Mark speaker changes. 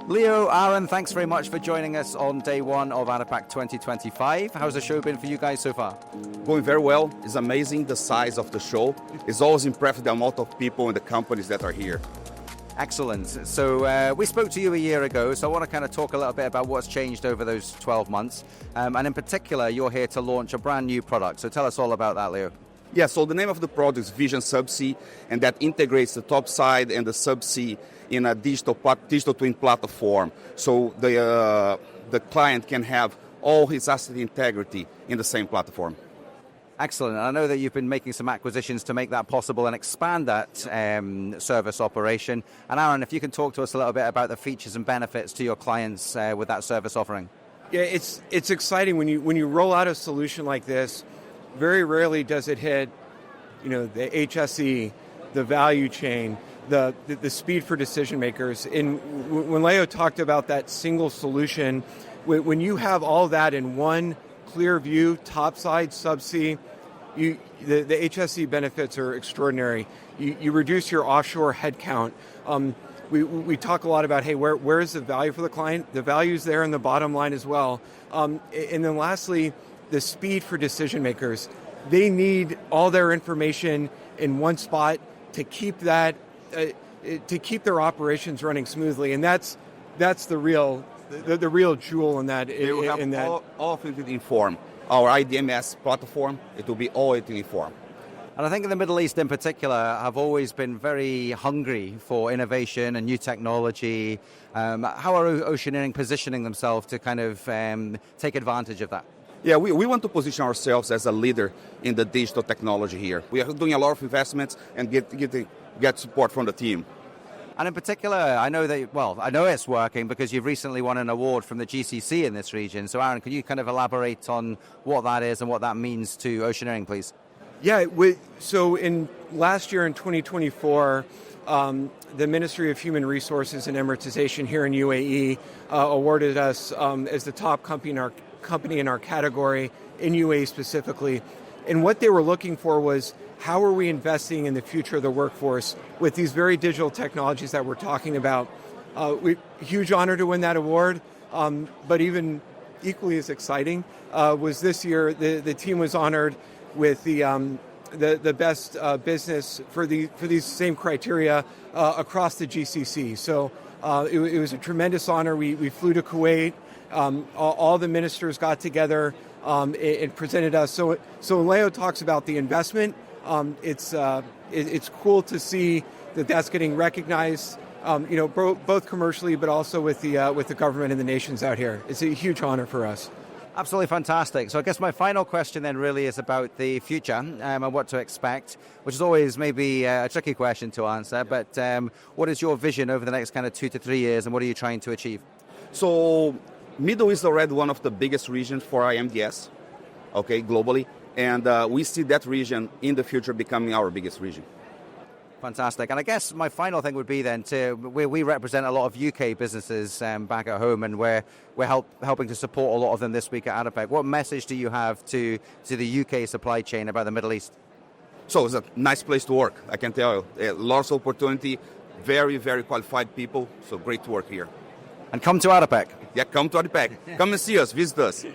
Speaker 1: Leo, Aaron, thanks very much for joining us on day one of ADIPEC 2025. How's the show been for you guys so far?
Speaker 2: Going very well. It's amazing the size of the show. It's always impressive the amount of people and the companies that are here.
Speaker 1: Excellent. So we spoke to you a year ago, so I want to kind of talk a little bit about what's changed over those 12 months. And in particular, you're here to launch a brand new product. So tell us all about that, Leo.
Speaker 2: Yeah, so the name of the product is Vision Subsea, and that integrates the topside and the subsea in a digital twin platform. So the client can have all his asset integrity in the same platform.
Speaker 1: Excellent. I know that you've been making some acquisitions to make that possible and expand that service operation. And Aaron, if you can talk to us a little bit about the features and benefits to your clients with that service offering.
Speaker 3: Yeah, it's exciting when you roll out a solution like this. Very rarely does it hit, the HSE, the value chain, the speed for decision makers. And when Leo talked about that single solution, when you have all that in one clear view, topside, subsea, the HSE benefits are extraordinary. You reduce your offshore headcount. We talk a lot about, hey, where is the value for the client? The value is there in the bottom line as well. And then lastly, the speed for decision makers. They need all their information in one spot to keep that, to keep their operations running smoothly, and that's the real jewel in that.
Speaker 2: All of it in form. Our IDMS platform, it will be all in form.
Speaker 1: And I think in the Middle East in particular have always been very hungry for innovation and new technology. How are Oceaneering positioning themselves to kind of take advantage of that?
Speaker 2: Yeah, we want to position ourselves as a leader in the digital technology here. We are doing a lot of investments and get support from the team.
Speaker 1: And in particular, I know it's working because you've recently won an award from the GCC in this region. So Aaron, can you kind of elaborate on what that is and what that means to Oceaneering, please?
Speaker 3: Yeah, so in last year in 2024, the Ministry of Human Resources and Amortization here in UAE awarded us as the top company in our category, in UAE specifically. And what they were looking for was, how are we investing in the future of the workforce with these very digital technologies that we're talking about? Huge honor to win that award, but even equally as exciting was this year, the team was honored with the best business for these same criteria across the GCC. So it was a tremendous honor. We flew to Kuwait. All the ministers got together and presented us. So when Leo talks about the investment, it's cool to see that's getting recognized, both commercially, but also with the government and the nations out here. It's a huge honor for us.
Speaker 1: Absolutely fantastic. So I guess my final question then really is about the future and what to expect, which is always maybe a tricky question to answer, but what is your vision over the next kind of 2 to 3 years and what are you trying to achieve?
Speaker 2: So Middle East is already one of the biggest regions for IMDS, globally, and we see that region in the future becoming our biggest region.
Speaker 1: Fantastic. And I guess my final thing would be then we represent a lot of UK businesses back at home, and we're helping to support a lot of them this week at ADIPEC. What message do you have to the UK supply chain about the Middle East?
Speaker 2: So it's a nice place to work, I can tell you. Lots of opportunity, very, very qualified people, so great to work here.
Speaker 1: And come to ADIPEC.
Speaker 2: Yeah, come to ADIPEC. Come and see us, visit us.